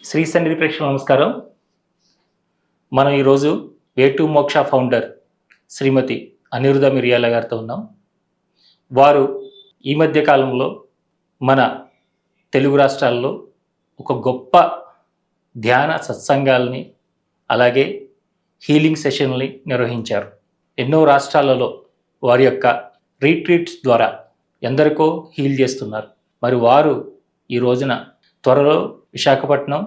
శ్రీ సన్నిధి ప్రేక్షకులకు నమస్కారం. మనం ఈరోజు వే టు మోక్ష ఫౌండర్ శ్రీమతి అనిరుధ మిరియాల గారితో ఉన్నాం. వారు ఈ మధ్య కాలంలో మన తెలుగు రాష్ట్రాల్లో ఒక గొప్ప ధ్యాన సత్సంగాల్ని అలాగే హీలింగ్ సెషన్లని నిర్వహించారు. ఎన్నో రాష్ట్రాలలో వారి యొక్క రీట్రీట్స్ ద్వారా ఎందరికో హీల్ చేస్తున్నారు. మరి వారు ఈ రోజున త్వరలో విశాఖపట్నం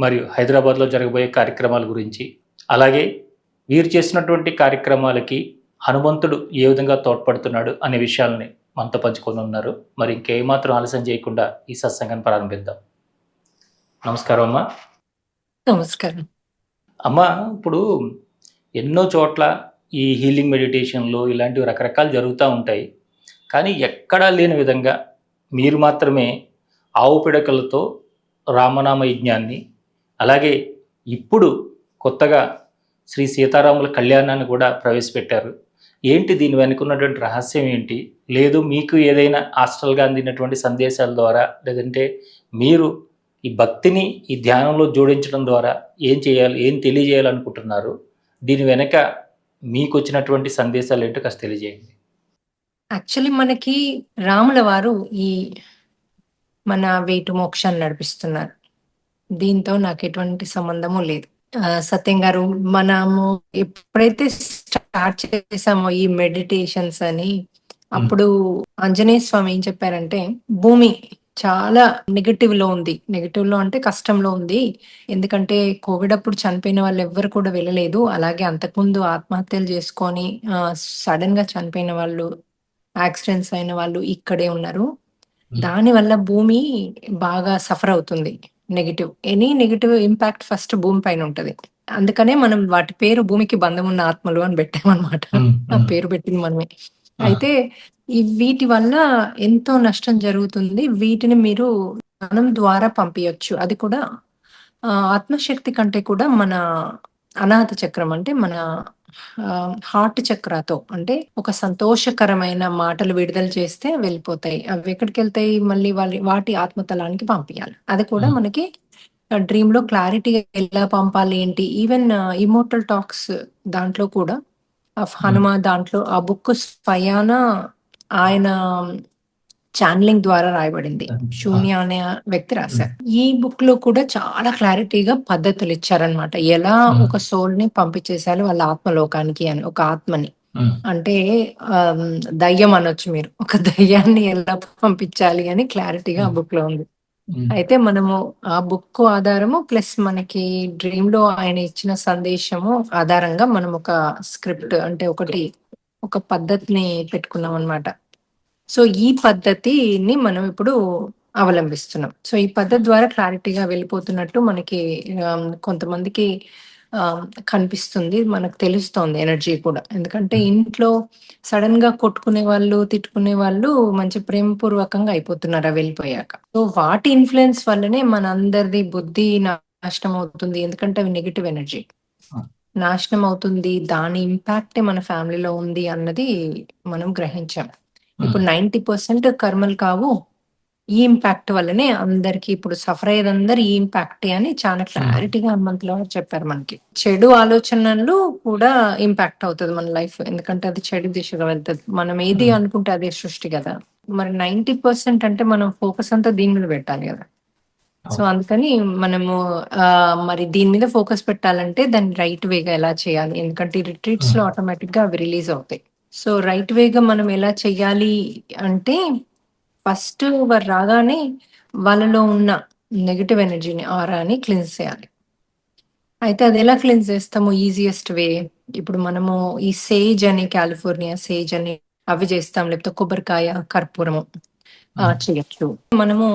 మరియు హైదరాబాద్లో జరగబోయే కార్యక్రమాల గురించి, అలాగే వీరు చేసినటువంటి కార్యక్రమాలకి హనుమంతుడు ఏ విధంగా తోడ్పడుతున్నాడు అనే విషయాలని మనతో పంచుకొని ఉన్నారు. మరి ఇంకేమాత్రం ఆలస్యం చేయకుండా ఈ సత్సంగాన్ని ప్రారంభిద్దాం. నమస్కారం అమ్మా. నమస్కారం. అమ్మ, ఇప్పుడు ఎన్నో చోట్ల ఈ హీలింగ్ మెడిటేషన్లు ఇలాంటివి రకరకాలు జరుగుతూ ఉంటాయి. కానీ ఎక్కడా లేని విధంగా మీరు మాత్రమే ఆవు పిడకలతో రామనామ యజ్ఞాన్ని, అలాగే ఇప్పుడు కొత్తగా శ్రీ సీతారాముల కళ్యాణాన్ని కూడా ప్రవేశపెట్టారు. ఏంటి దీని వెనుకున్నటువంటి రహస్యం ఏంటి? లేదు మీకు ఏదైనా హాస్టల్గా అందినటువంటి సందేశాల ద్వారా, లేదంటే మీరు ఈ భక్తిని ఈ ధ్యానంలో జోడించడం ద్వారా ఏం చేయాలి, ఏం తెలియజేయాలనుకుంటున్నారు? దీని వెనక మీకు వచ్చినటువంటి సందేశాలు ఏంటో కాస్త తెలియజేయండి. యాక్చువల్లీ మనకి రాముల వారు ఈ మన వే టు మోక్షాన్ని నడిపిస్తున్నారు. దీంతో నాకు ఎటువంటి సంబంధము లేదు. సత్యం గారు, మనము ఎప్పుడైతే స్టార్ట్ చేసామో ఈ మెడిటేషన్స్ అని, అప్పుడు ఆంజనేయ స్వామి ఏం చెప్పారంటే, భూమి చాలా నెగటివ్ లో ఉంది. నెగటివ్ లో అంటే కష్టంలో ఉంది. ఎందుకంటే కోవిడ్ అప్పుడు చనిపోయిన వాళ్ళు ఎవ్వరు కూడా వెళ్ళలేదు. అలాగే అంతకుముందు ఆత్మహత్యలు చేసుకొని సడన్ గా చనిపోయిన వాళ్ళు, యాక్సిడెంట్స్ అయిన వాళ్ళు ఇక్కడే ఉన్నారు. దాని వల్ల భూమి బాగా సఫర్ అవుతుంది. ఎనీ నెగిటివ్ ఇంపాక్ట్ ఫస్ట్ భూమి పైన ఉంటది. అందుకనే మనం వాటి పేరు భూమికి బంధం ఉన్న ఆత్మలు అని పెట్టామన్నమాట. ఆ పేరు పెట్టింది మనమే. అయితే వీటి వల్ల ఎంతో నష్టం జరుగుతుంది. వీటిని మీరు ధ్యానం ద్వారా పంపించచ్చు. అది కూడా ఆత్మశక్తి కంటే కూడా మన అనాహత చక్రం, అంటే మన హార్ట్ చక్రాతో, అంటే ఒక సంతోషకరమైన మాటలు విడుదల చేస్తే వెళ్ళిపోతాయి. అవి ఎక్కడికి వెళ్తాయి? మళ్ళీ వాటి ఆత్మతలానికి పంపించాలి. అది కూడా మనకి డ్రీమ్ లో క్లారిటీగా ఎలా పంపాలి ఏంటి. ఈవెన్ ఇమోర్టల్ టాక్స్ దాంట్లో కూడా హనుమ దాంట్లో ఆ బుక్ స్వయాన ఆయన ఛానలింగ్ ద్వారా రాయబడింది. శూన్య అనే వ్యక్తి రాశారు. ఈ బుక్ లో కూడా చాలా క్లారిటీగా పద్ధతులు ఇచ్చారనమాట. ఎలా ఒక సోల్ ని పంపించేసాలి వాళ్ళ ఆత్మలోకానికి అని, ఒక ఆత్మని. అంటే దయ్యం అనొచ్చు మీరు, ఒక దయ్యాన్ని ఎలా పంపించాలి అని క్లారిటీగా ఆ బుక్ లో ఉంది. అయితే మనము ఆ బుక్ ఆధారము ప్లస్ మనకి డ్రీమ్ లో ఆయన ఇచ్చిన సందేశము ఆధారంగా మనం ఒక స్క్రిప్ట్, అంటే ఒక పద్ధతిని పెట్టుకున్నాం అనమాట. సో ఈ పద్ధతిని మనం ఇప్పుడు అవలంబిస్తున్నాం. సో ఈ పద్ధతి ద్వారా క్లారిటీగా వెళ్ళిపోతున్నట్టు మనకి కొంతమందికి కనిపిస్తుంది, మనకు తెలుస్తోంది ఎనర్జీ కూడా. ఎందుకంటే ఇంట్లో సడన్ గా కొట్టుకునే వాళ్ళు, తిట్టుకునే వాళ్ళు మంచి ప్రేమపూర్వకంగా అయిపోతున్నారు వెళ్ళిపోయాక. సో వాటి ఇన్ఫ్లుయెన్స్ వల్లనే మన అందరిది బుద్ధి నాశనం అవుతుంది. ఎందుకంటే అవి నెగిటివ్ ఎనర్జీ నాశనం అవుతుంది. దాని ఇంపాక్టే మన ఫ్యామిలీలో ఉంది అన్నది మనం గ్రహించాం. ఇప్పుడు 90% కర్మలు కావు, ఈ ఇంపాక్ట్ వల్లనే అందరికి ఇప్పుడు సఫర్ అయ్యేదందరూ ఈ ఇంపాక్టే అని చాలా క్లారిటీగా హనుమంతుల వారు చెప్పారు మనకి. చెడు ఆలోచనలు కూడా ఇంపాక్ట్ అవుతుంది మన లైఫ్, ఎందుకంటే అది చెడు దిశగా వెళ్తుంది. మనం ఏది అనుకుంటే అదే సృష్టి కదా. మరి 90% అంటే మనం ఫోకస్ అంతా దీని మీద పెట్టాలి కదా. సో అందుకని మనము మరి దీని మీద ఫోకస్ పెట్టాలంటే దాన్ని రైట్ వేగా ఎలా చేయాలి, ఎందుకంటే రిట్రీట్స్ లో ఆటోమేటిక్ గా అవి రిలీజ్ అవుతాయి. సో రైట్ వేగా మనం ఎలా చెయ్యాలి అంటే, ఫస్ట్ వారు రాగానే వాళ్ళలో ఉన్న నెగిటివ్ ఎనర్జీని, ఆరాని క్లీన్స్ చేయాలి. అయితే అది ఎలా క్లీన్స్ చేస్తాము? ఈజియెస్ట్ వే, ఇప్పుడు మనము ఈ సేజ్ అని, కాలిఫోర్నియా సేజ్ అని అవి చేస్తాం, లేకపోతే కొబ్బరికాయ కర్పూరము చేయొచ్చు. మనము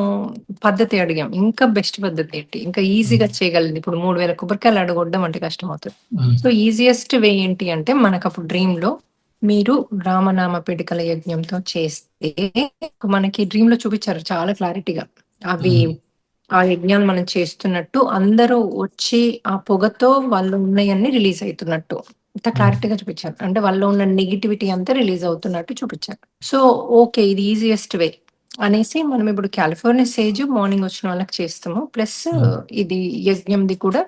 పద్ధతి అడిగాం, ఇంకా బెస్ట్ పద్ధతి ఏంటి, ఇంకా ఈజీగా చేయగలిగింది. ఇప్పుడు 3000 కొబ్బరికాయలు అడగొడ్డం అంటే కష్టం అవుతుంది. సో ఈజియెస్ట్ వే ఏంటి అంటే, మనకు అప్పుడు డ్రీమ్ లో మీరు రామనామ పిడికల యజ్ఞంతో చేస్తే, మనకి డ్రీమ్ లో చూపించారు చాలా క్లారిటీగా. అవి ఆ యజ్ఞాలు మనం చేస్తున్నట్టు, అందరూ వచ్చి ఆ పొగతో వాళ్ళు ఉన్నాయన్నీ రిలీజ్ అవుతున్నట్టు ఇంత క్లారిటీగా చూపించారు. అంటే వాళ్ళలో ఉన్న నెగిటివిటీ అంతా రిలీజ్ అవుతున్నట్టు చూపించారు. సో ఓకే, ఇది ఈజియెస్ట్ వే. అనేసి మనం ఇప్పుడు కాలిఫోర్నియా సేజ్ మార్నింగ్ వచ్చిన వాళ్ళకి చేస్తాము. ప్లస్ ఇది యజ్ఞంది కూడా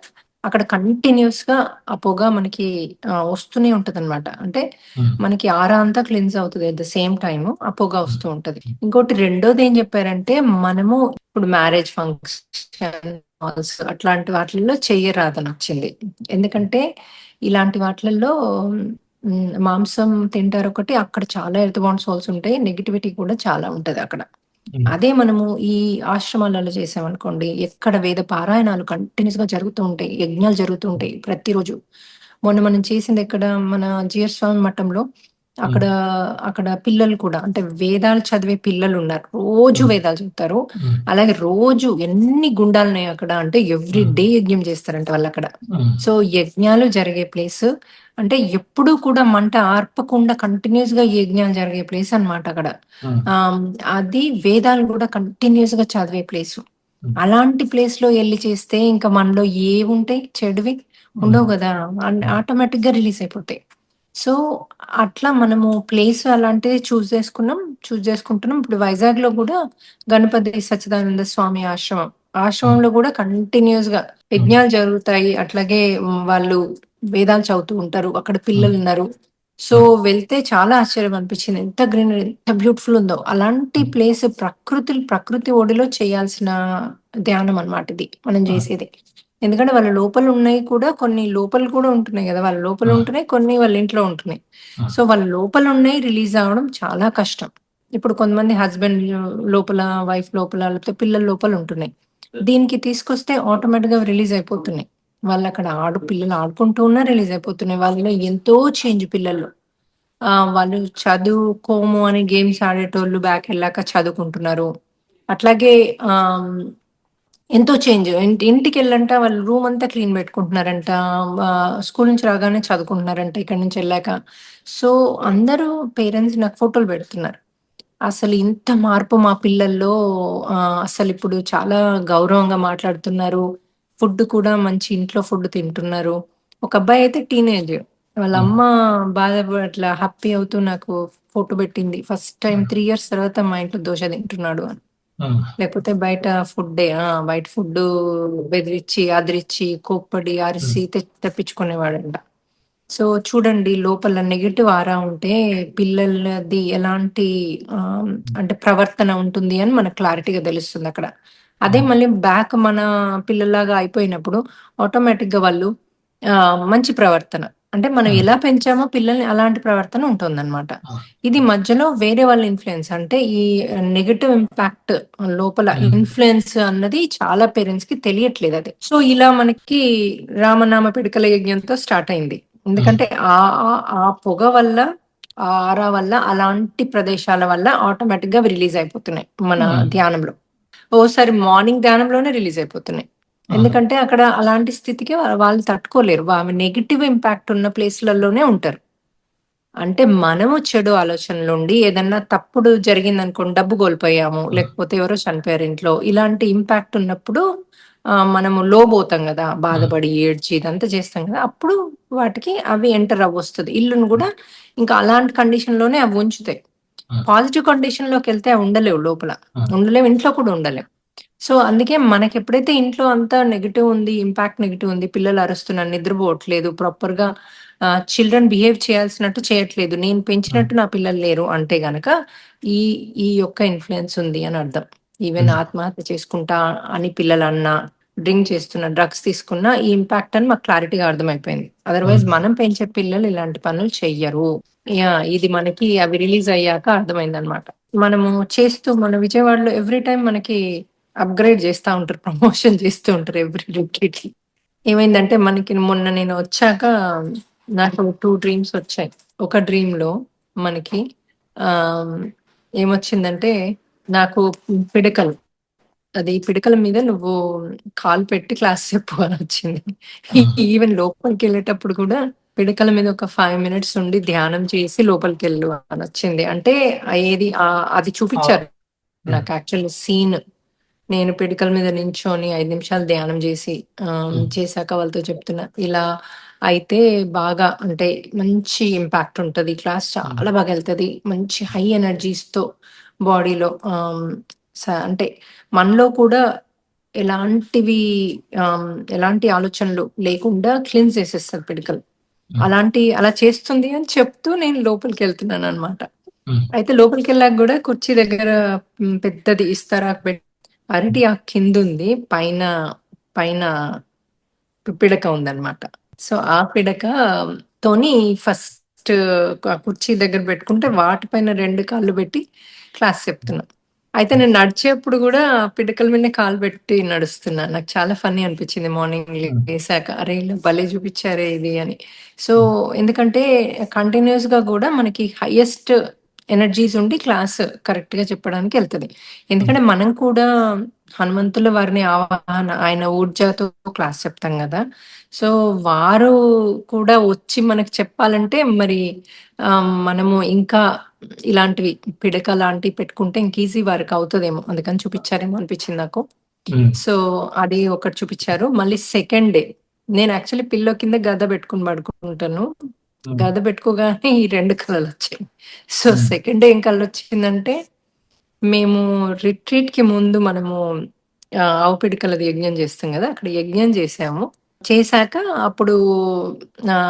అక్కడ కంటిన్యూస్ గా ఆ పొగ మనకి వస్తూనే ఉంటదన్నమాట. అంటే మనకి ఆరా అంతా క్లీన్స్ అవుతది. అట్ ద సేమ్ టైమ్ ఆ పొగ వస్తూ ఉంటది. ఇంకోటి రెండోది ఏం చెప్పారంటే, మనము ఇప్పుడు మ్యారేజ్ ఫంక్షన్ హాల్స్ అట్లాంటి వాటిల్లో చెయ్యరాదని వచ్చింది. ఎందుకంటే ఇలాంటి వాటిలలో మాంసం తింటారు ఒకటి, అక్కడ చాలా ఎర్త్ సోల్స్ ఉంటాయి. నెగటివిటీ కూడా చాలా ఉంటది అక్కడ. అదే మనము ఈ ఆశ్రమాలలో చేసామనుకోండి, ఎక్కడ వేద పారాయణాలు కంటిన్యూస్ గా జరుగుతూ ఉంటాయి, యజ్ఞాలు జరుగుతూ ఉంటాయి ప్రతిరోజు. మొన్న మనం చేసింది ఎక్కడ, మన జిఎస్ స్వామి మఠంలో. అక్కడ అక్కడ పిల్లలు కూడా, అంటే వేదాలు చదివే పిల్లలు ఉన్నారు. రోజు వేదాలు చదువుతారు. అలాగే రోజు ఎన్ని గుండాలు ఉన్నాయి అక్కడ అంటే ఎవ్రీ డే యజ్ఞం చేస్తారంట వాళ్ళు అక్కడ. సో యజ్ఞాలు జరిగే ప్లేస్, అంటే ఎప్పుడూ కూడా మంట ఆర్పకుండా కంటిన్యూస్ గా యజ్ఞాలు జరిగే ప్లేస్ అన్నమాట అక్కడ. అది వేదాలు కూడా కంటిన్యూస్ గా చదివే ప్లేస్. అలాంటి ప్లేస్ లో వెళ్ళి చేస్తే ఇంకా మనలో ఏముంటాయి చెడువి? ఉండవు కదా. ఆటోమేటిక్ గా రిలీజ్ అయిపోతాయి. సో అట్లా మనము ప్లేస్ అలాంటిది చూస్ చేసుకుంటున్నాం. ఇప్పుడు వైజాగ్ లో కూడా గణపతి సచ్చిదానంద స్వామి ఆశ్రమంలో కూడా కంటిన్యూస్ గా యజ్ఞాలు జరుగుతాయి. అట్లాగే వాళ్ళు వేదాలు చదువుతూ ఉంటారు. అక్కడ పిల్లలు ఉన్నారు. సో వెళ్తే చాలా ఆశ్చర్యం అనిపించింది. ఎంత గ్రీనరీ, ఎంత బ్యూటిఫుల్ ఉందో. అలాంటి ప్లేస్ ప్రకృతి ఒడిలో చేయాల్సిన ధ్యానం అన్నమాట ఇది మనం చేసేది. ఎందుకంటే వాళ్ళ లోపల ఉన్నాయి కూడా, కొన్ని లోపల కూడా ఉంటున్నాయి కదా. వాళ్ళ లోపల ఉంటున్నాయి, కొన్ని వాళ్ళ ఇంట్లో ఉంటున్నాయి. సో వాళ్ళ లోపల ఉన్నాయి రిలీజ్ అవ్వడం చాలా కష్టం. ఇప్పుడు కొంతమంది హస్బెండ్ లోపల, వైఫ్ లోపల, లేకపోతే పిల్లల లోపల ఉంటున్నాయి. దీనికి తీసుకొస్తే ఆటోమేటిక్ గా రిలీజ్ అయిపోతున్నాయి. వాళ్ళు అక్కడ పిల్లలు ఆడుకుంటూ ఉన్నా రిలీజ్ అయిపోతున్నాయి. వాళ్ళలో ఎంతో చేంజ్ పిల్లలు. వాళ్ళు చదువుకోము అని గేమ్స్ ఆడేటోళ్ళు బ్యాక్ వెళ్ళాక చదువుకుంటున్నారు. అట్లాగే ఆహ్, ఎంతో చేంజ్. ఇంటికెళ్ళంట వాళ్ళు రూమ్ అంతా క్లీన్ పెట్టుకుంటున్నారంట. స్కూల్ నుంచి రాగానే చదువుకుంటున్నారంట ఇక్కడి నుంచి ఎళ్ళాక. సో అందరూ పేరెంట్స్ నాకు ఫోటోలు పెడుతున్నారు. అసలు ఇంత మార్పు మా పిల్లల్లో, అసలిప్పుడు చాలా గౌరవంగా మాట్లాడుతున్నారు. ఫుడ్ కూడా మంచి ఇంట్లో ఫుడ్ తింటున్నారు. ఒక అబ్బాయయితే టీనేజ్. వాళ్ళ అమ్మ అట్లా హ్యాపీ అవుతూ నాకు ఫోటో పెట్టింది. ఫస్ట్ టైమ్ 3 ఇయర్స్ తర్వాత మా ఇంట్లో దోస తింటున్నాడు అని. లేకపోతే బయట ఫుడ్డే. బయట ఫుడ్డు బెదిరిచ్చి, అదిరిచ్చి, కోప్పడి, అరిసి తెప్పించుకునేవాడంట. సో చూడండి, లోపల నెగెటివ్ ఆరా ఉంటే పిల్లలది ఎలాంటి అంటే ప్రవర్తన ఉంటుంది అని మనకు క్లారిటీగా తెలుస్తుంది అక్కడ. అదే మళ్ళీ బ్యాక్ మన పిల్లల్లాగా అయిపోయినప్పుడు ఆటోమేటిక్‌గా వాళ్ళు మంచి ప్రవర్తన, అంటే మనం ఎలా పెంచామో పిల్లల్ని అలాంటి ప్రవర్తన ఉంటుందన్నమాట. ఇది మధ్యలో వేరే వాళ్ళ ఇన్‌ఫ్లూయెన్స్, అంటే ఈ నెగెటివ్ ఇంపాక్ట్ లోపల ఇన్‌ఫ్లూయెన్స్ అన్నది చాలా పేరెంట్స్‌కి తెలియట్లేదు అది. సో ఇలా మనకి రామనామ పిడకల యజ్ఞంతో స్టార్ట్ అయింది. ఎందుకంటే ఆ పొగ వల్ల, ఆ ఆరా వల్ల, అలాంటి ప్రదేశాల వల్ల ఆటోమేటిక్‌గా అవి రిలీజ్ అయిపోతున్నాయి మన ధ్యానంలో. ఓసారి మార్నింగ్ ధ్యానంలోనే రిలీజ్ అయిపోతున్నాయి. ఎందుకంటే అక్కడ అలాంటి స్థితికి వాళ్ళు తట్టుకోలేరు. నెగెటివ్ ఇంపాక్ట్ ఉన్న ప్లేస్‌లలోనే ఉంటారు. అంటే మనము చెడు ఆలోచనలుండి ఏదన్నా తప్పుడు జరిగిందనుకోండి, డబ్బు కోల్పోయాము, లేకపోతే ఎవరో చనిపోయారు ఇంట్లో, ఇలాంటి ఇంపాక్ట్ ఉన్నప్పుడు మనము లోబోతాం గదా. బాధపడి, ఏడ్చి ఇదంతా చేస్తాం గదా. అప్పుడు వాటికి అవి ఎంటర్ అవ్వొస్తది. ఇల్లును గూడా ఇంకా అలాంటి కండిషన్‌లోనే అవి ఉంచుతాయి. పాజిటివ్ కండిషన్‌లోకెళ్తే అవి ఉండలేవు లోపల. ఉండలేవు, ఇంట్లో కూడా ఉండలేవు. సో అందుకే మనకెప్పుడైతే ఇంట్లో అంతా నెగెటివ్ ఉంది, ఇంపాక్ట్ నెగెటివ్ ఉంది, పిల్లలు అరుస్తున్నారు, నిద్రపోవట్లేదు, ప్రాపర్‌గా చిల్డ్రన్ బిహేవ్ చేయాల్సినట్టు చేయట్లేదు, నేను పెంచినట్టు నా పిల్లలు లేరు అంటే గనక ఈ ఈ యొక్క ఇన్‌ఫ్లూయెన్స్ ఉంది అని అర్థం. ఈవెన్ ఆత్మహత్య చేసుకుంటా అని పిల్లలన్నా, డ్రింక్ చేస్తున్నా, డ్రగ్స్ తీసుకున్నా ఈ ఇంపాక్ట్ అని మాకు క్లారిటీగా అర్థమైపోయింది. అదర్‌వైజ్ మనం పెంచే పిల్లలు ఇలాంటి పనులు చెయ్యరు. ఇది మనకి అవి రిలీజ్ అయ్యాక అర్థమైందనమాట. మనము మన విజయవాడలో ఎవ్రీ టైమ్ మనకి అప్‌గ్రేడ్ చేస్తా ఉంటారు. ప్రమోషన్ చేస్తూ ఉంటారు ఎవ్రీ రిట్రీట్‌కి. ఏమైందంటే మనకి మొన్న నేను వచ్చాక నాకు 2 డ్రీమ్స్ వచ్చాయి. ఒక డ్రీమ్‌లో మనకి ఆహ్, ఏమొచ్చిందంటే, నాకు పిడకలు, అది పిడకల మీద నువ్వు కాలు పెట్టి క్లాస్ చెప్పు అనొచ్చింది. ఈవెన్ లోపలికెళ్ళేటప్పుడు కూడా పిడకల మీద ఒక 5 మినిట్స్ ఉండి ధ్యానం చేసి లోపలికెళ్ళు అనొచ్చింది. అంటే ఏది అది చూపిచ్చారు నాకు యాక్చువల్ సీన్. నేను పిడకల మీద నించొని 5 నిమిషాలు ధ్యానం చేసి చేశాక వాళ్ళతో చెప్తున్నా, ఇలా అయితే బాగా, అంటే మంచి ఇంపాక్ట్ ఉంటది. క్లాస్ చాలా బాగా ఎళ్తది. మంచి హై ఎనర్జీస్‌తో బాడీలో అంటే మనలో కూడా ఎలాంటివి ఎలాంటి ఆలోచనలు లేకుండా క్లీన్స్ చేసేస్తారు పిడకలు. అలా చేస్తుంది అని చెప్తూ నేను లోపలికెళ్తున్నాను అనమాట. అయితే లోపలికెళ్ళాక గూడా కుర్చీ దగ్గర పెద్దది ఇస్తరాకు అరటి ఆకు కిందుంది. పైన పైన పిడక ఉందనమాట. సో, ఆ పిడక తోని ఫస్ట్ కుర్చీ దగ్గర పెట్టుకుంటే వాటిపైన 2 కాళ్ళు పెట్టి క్లాస్ చెప్తున్నా. అయితే నేను నడిచేప్పుడు గూడా పిడకల మీదనే కాలు పెట్టి నడుస్తున్నా. నాకు చాలా ఫన్నీ అనిపించింది మార్నింగ్ లేసాక. అరే! ఇలా భలే చూపిచ్చారే ఇది అని. సో, ఎందుకంటే కంటిన్యూయస్‌గా గూడా మనకి హైయెస్ట్ ఎనర్జీస్ ఉండి క్లాస్ కరెక్ట్‌గా చెప్పడానికి ఎళ్తది. ఎందుకంటే మనం కూడా హనుమంతుల వారిని ఆవాహన ఆయన ఊర్జాతో క్లాస్ చెప్తాం గదా! సో, వారు కూడా వచ్చి మనకు చెప్పాలంటే మరి మనము ఇంకా ఇలాంటివి పిడక లాంటివి పెట్టుకుంటే ఇంక ఈజీ వర్క్ అవుతదేమో. అందుకని చూపిచ్చారేమో అనిపిచ్చింది నాకు. సో, అది ఒకటి చూపిచ్చారు. మళ్ళీ సెకండ్ డే నేను యాక్చువల్లీ పిల్లో కింద గద పెట్టుకొని పడుకుంటాను. గద పెట్టుకోగానే ఈ 2 కలలొచ్చాయి. సో, సెకండ్ డే ఏం కలొచ్చిందంటే మేము రిట్రీట్‌కి ముందు మనము ఆవు పిడకలది యజ్ఞం చేస్తాం గదా! అక్కడ యజ్ఞం చేశాము. చేశాక అప్పుడు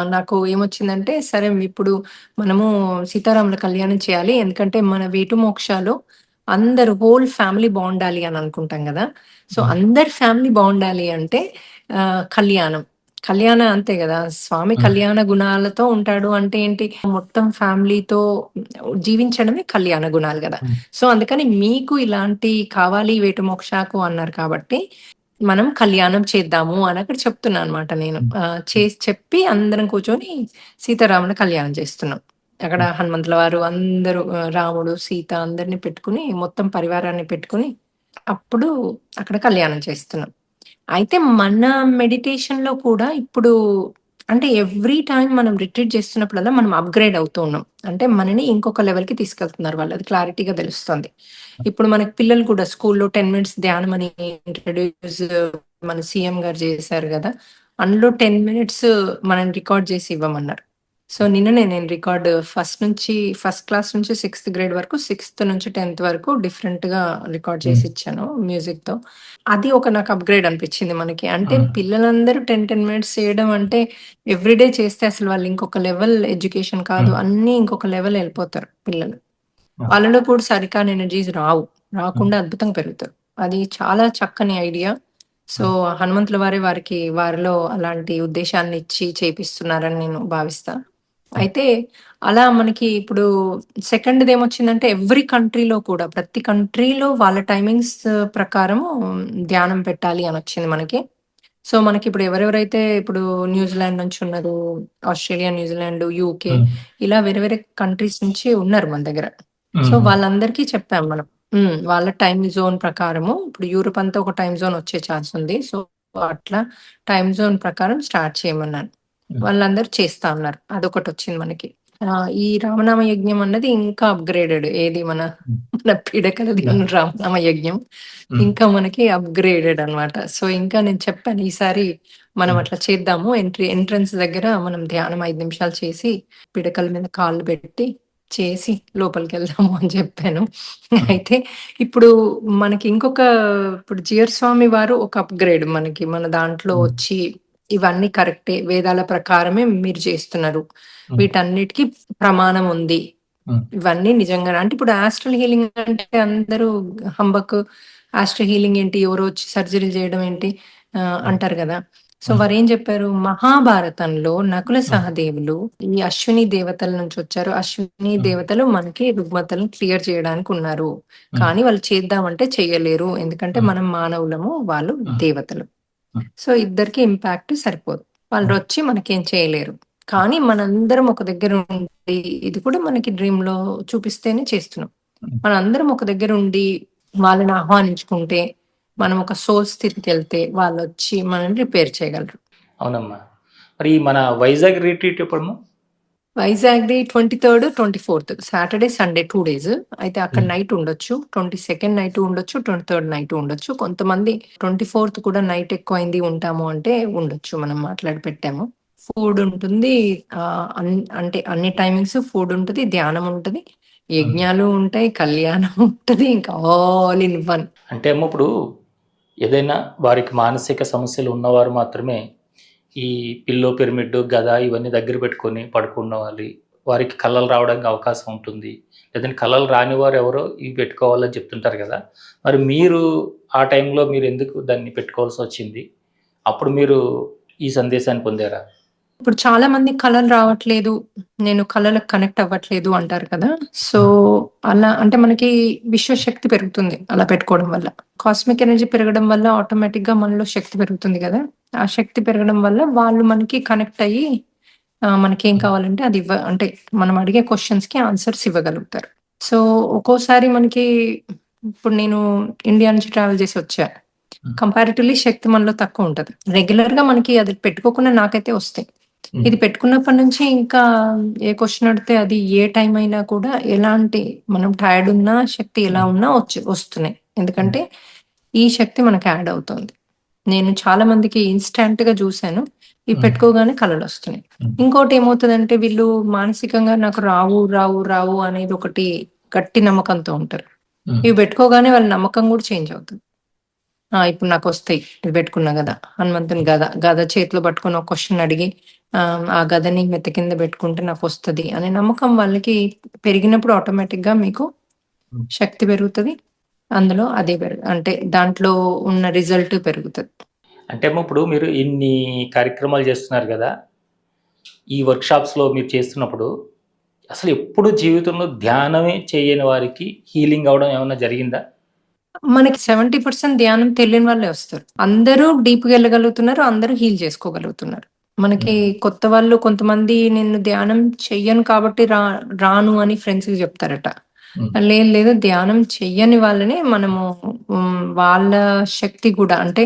నాకు ఏమొచ్చిందంటే, సరే ఇప్పుడు మనము సీతారాముల కళ్యాణం చేయాలి. ఎందుకంటే మన వేటు మోక్షాలో అందరూ హోల్ ఫ్యామిలీ బావుండాలి అని అనుకుంటాం గదా! సో, అందరి ఫ్యామిలీ బావుండాలి అంటే కళ్యాణం. కళ్యాణం అంతే గదా! స్వామి కళ్యాణ గుణాలతో ఉంటాడు అంటే ఏంటి? మొత్తం ఫ్యామిలీతో జీవించడమే కళ్యాణ గుణాలు గదా! సో, అందుకని మీకు ఇలాంటి కావాలి వేటు మోక్షాకు అన్నారు కాబట్టి, మనం కళ్యాణం చేద్దాము అని అక్కడ చెప్తున్నా అనమాట నేను. చేసి చెప్పి అందరం కూర్చొని సీతారాముల కళ్యాణం చేస్తున్నాం. అక్కడ హనుమంతుల వారు అందరూ రాముడు, సీత అందరిని పెట్టుకొని మొత్తం పరివారాన్ని పెట్టుకొని అప్పుడు అక్కడ కళ్యాణం చేస్తున్నాం. అయితే మన మెడిటేషన్‌లో కూడా ఇప్పుడు అంటే ఎవ్రీ టైమ్ మనం రిట్రీట్ చేస్తున్నప్పుడల్లా మనం అప్‌గ్రేడ్ అవుతూ ఉన్నాం. అంటే మనని ఇంకొక లెవెల్‌కి తీసుకెళ్తున్నారు వాళ్ళు. అది క్లారిటీగా తెలుస్తుంది. ఇప్పుడు మనకి పిల్లలు కూడా స్కూల్‌లో 10 మినిట్స్ ధ్యానం అని ఇంట్రొడ్యూస్ మన సీఎం గారు చేశారు గదా! అందులో 10 మినిట్స్ మనల్ని రికార్డ్ చేసి ఇవ్వమన్నారు. సో, నిన్ననే నేను రికార్డ్ ఫస్ట్ క్లాస్ నుంచి సిక్స్త్ గ్రేడ్ వరకు, సిక్స్త్ నుంచి 10థ్ వరకు డిఫరెంట్‌గా రికార్డ్ చేసి ఇచ్చాను మ్యూజిక్‌తో. అది ఒక నాకు అప్‌గ్రేడ్ అనిపిచ్చింది మనకి. అంటే పిల్లలందరూ 10 మినిట్స్ చేయడం అంటే ఎవ్రీడే చేస్తే అసలు వాళ్ళు ఇంకొక లెవెల్ ఎడ్యుకేషన్ కాదు. అన్నీ ఇంకొక లెవెల్ ఎళ్ళిపోతారు పిల్లలు. వాళ్ళలో కూడా సరికాని ఎనర్జీస్ రావు. రాకుండా అద్భుతంగా పెరుగుతారు. అది చాలా చక్కని ఐడియా. సో, హనుమంతుల వారే వారిలో అలాంటి ఉద్దేశాన్ని ఇచ్చి చేపిస్తున్నారని నేను భావిస్తా. అయితే అలా మనకి ఇప్పుడు సెకండ్‌దేమొచ్చిందంటే ఎవ్రి కంట్రీలో కూడా ప్రతి కంట్రీలో వాళ్ళ టైమింగ్స్ ప్రకారము ధ్యానం పెట్టాలి అనొచ్చింది మనకి. సో, మనకిప్పుడు ఎవరెవరైతే ఇప్పుడు న్యూజిలాండ్ నుంచి ఉన్నారు, ఆస్ట్రేలియా, న్యూజిలాండ్, యూకే ఇలా వేరే వేరే కంట్రీస్ నుంచి ఉన్నారు మన దగ్గర. సో, వాళ్ళందరికీ చెప్పాం మనం. వాళ్ళ టైమ్ జోన్ ప్రకారము ఇప్పుడు యూరోప్ అంతా ఒక టైమ్ జోన్ వచ్చే ఛాన్స్ ఉంది. సో, అట్లా టైమ్ జోన్ ప్రకారం స్టార్ట్ చేయమన్నాను. వాళ్ళందరూ చేస్తా అన్నారు. అదొకటొచ్చింది మనకి. ఈ రామనామ యజ్ఞం అన్నది ఇంకా అప్‌గ్రేడెడ్. ఏది మన పిడకలది రామనామ యజ్ఞం. ఇంకా మనకి అప్‌గ్రేడెడ్ అన్నమాట. సో, ఇంకా నేను చెప్పాను ఈసారి మనం అట్లా చేద్దాము. ఎంట్రన్స్ దగ్గర మనం ధ్యానం 5 నిమిషాలు చేసి, పిడకల మీద కాళ్ళు పెట్టి చేసి లోపలికెళ్దాము అని చెప్పాను. అయితే ఇప్పుడు మనకి ఇప్పుడు జియర్ స్వామి వారు ఒక అప్‌గ్రేడ్ మనకి. మన దాంట్లో వచ్చి ఇవన్నీ కరెక్టే. వేదాల ప్రకారమే మీరు చేస్తున్నారు. వీటన్నిటికి ప్రమాణం ఉంది. ఇవన్నీ నిజంగానే అంటే ఇప్పుడు ఆస్ట్రల్ హీలింగ్ అంటే అందరూ హంబక్ ఆస్ట్రల్ హీలింగ్ ఏంటి? ఎవరో వచ్చి సర్జరీలు చేయడం ఏంటి? అంటారు గదా! సో, వారేం జెప్పారు? మహాభారతంలో నకుల సహదేవులు ఈ అశ్విని దేవతల నుంచి వచ్చారు. అశ్విని దేవతలు మనకి రుగ్మతలను క్లియర్ చేయడానికున్నారు. కానీ వాళ్ళు చేద్దామంటే చెయ్యలేరు. ఎందుకంటే మనం మానవులము, వాళ్ళు దేవతలు. సో, ఇద్దరికీ ఇంపాక్ట్ సరిపోదు. వాళ్ళొచ్చి మనకేం చేయలేరు. కానీ మనందరం ఒక దగ్గర ఉండి ఇది కూడా మనకి డ్రీమ్‌లో చూపిస్తేనే చేస్తున్నాం. మనందరం ఒక దగ్గర ఉండి వాళ్ళని ఆహ్వానించుకుంటే, మనం ఒక సోల్ స్థితికెళ్తే వాళ్ళొచ్చి మనల్ని రిపేర్ చేయగలరు. అవునమ్మా. మరి మన వైజాగ్ రిట్రీట్ ఎప్పుడమ్మా? వైజాగ్‌ది 23, 24 సాటర్‌డే, సండే 2 డేస్. అయితే అక్కడ నైట్ ఉండొచ్చు. 22 నైట్ ఉండొచ్చు. 23 నైట్ ఉండొచ్చు. కొంతమంది 24 కూడా నైట్ ఎక్కువైంది ఉంటాము అంటే ఉండొచ్చు. మనం మాట్లాడి పెట్టాము. ఫుడ్ ఉంటుంది. అంటే అన్ని టైమింగ్స్ ఫుడ్ ఉంటది. ధ్యానం ఉంటది. యజ్ఞాలు ఉంటాయి, కళ్యాణం ఉంటది, ఇంకా ఆల్ ఇన్ వన్. అంటే అమ్మ ఇప్పుడు ఏదైనా వారికి మానసిక సమస్యలు ఉన్నవారు మాత్రమే ఈ పిల్లో పిరమిడ్ గద ఇవన్నీ దగ్గర పెట్టుకొని పడుకున్నవాలి, వారికి కళలు రావడానికి అవకాశం ఉంటుంది. లేదంటే కళలు రాని వారు ఎవరో ఇవి పెట్టుకోవాలని చెప్తుంటారు కదా. మరి మీరు ఆ టైంలో మీరు ఎందుకు దాన్ని పెట్టుకోవాల్సి వచ్చింది? అప్పుడు మీరు ఈ సందేశాన్ని పొందారా? ఇప్పుడు చాలా మంది కళలు రావట్లేదు, నేను కళలకు కనెక్ట్ అవ్వట్లేదు అంటారు కదా. సో అలా అంటే మనకి విశ్వశక్తి పెరుగుతుంది అలా పెట్టుకోవడం వల్ల. కాస్మిక్ ఎనర్జీ పెరగడం వల్ల ఆటోమేటిక్ గా మనలో శక్తి పెరుగుతుంది కదా. ఆ శక్తి పెరగడం వల్ల వాళ్ళు మనకి కనెక్ట్ అయ్యి మనకేం కావాలంటే అది అంటే మనం అడిగే క్వశ్చన్స్ కి ఆన్సర్స్ ఇవ్వగలుగుతారు. సో ఒక్కోసారి మనకి ఇప్పుడు నేను ఇండియా నుంచి ట్రావెల్ చేసి వచ్చా. కంపారిటివ్లీ శక్తి మనలో తక్కువ ఉంటది. రెగ్యులర్ గా మనకి అది పెట్టుకోకుండా నాకైతే వస్తాయి. ఇది పెట్టుకున్నప్పటి నుంచి ఇంకా ఏ క్వశ్చన్ అడిగితే అది ఏ టైం అయినా కూడా ఎలాంటి మనం టైర్డ్ ఉన్నా శక్తి ఎలా ఉన్నా వస్తున్నాయి. ఎందుకంటే ఈ శక్తి మనకి యాడ్ అవుతుంది. నేను చాలా మందికి ఇన్స్టాంట్ గా చూశాను. ఇవి పెట్టుకోగానే కళలు వస్తున్నాయి. ఇంకోటి ఏమవుతుందంటే వీళ్ళు మానసికంగా నాకు రావు రావు రావు అనేది ఒకటి గట్టి నమ్మకంతో ఉంటారు. ఇవి పెట్టుకోగానే వాళ్ళ నమ్మకం కూడా చేంజ్ అవుతుంది. ఇప్పుడు నాకు వస్తాయి, ఇది పెట్టుకున్నా కదా, హనుమంతుని గద చేతిలో పట్టుకుని ఒక క్వశ్చన్ అడిగి ఆ గదని మెత్త కింద పెట్టుకుంటే నాకు వస్తది అనే నమ్మకం వాళ్ళకి పెరిగినప్పుడు ఆటోమేటిక్ గా మీకు శక్తి పెరుగుతది. అందులో అదే అంటే దాంట్లో ఉన్న రిజల్ట్ పెరుగుతది. అంటే అమ్మ ఇప్పుడు మీరు ఇన్ని కార్యక్రమాలు చేస్తున్నారు కదా, ఈ వర్క్షాప్స్లో మీరు చేస్తున్నప్పుడు అసలు ఎప్పుడు జీవితంలో ధ్యానమే చేయని వారికి హీలింగ్ అవడం ఏమైనా జరిగిందా? మనకి 70% ధ్యానం తెలియని వాళ్ళే వస్తారు. అందరూ డీప్‌గా వెళ్ళగలుగుతున్నారు, అందరూ హీల్ చేసుకోగలుగుతున్నారు. మనకి కొత్త వాళ్ళు కొంతమంది నేను ధ్యానం చెయ్యను కాబట్టి రాను అని ఫ్రెండ్స్‌కి చెప్తారట. లేదు లేదు, ధ్యానం చెయ్యని వాళ్ళని మనము వాళ్ళ శక్తి కూడా అంటే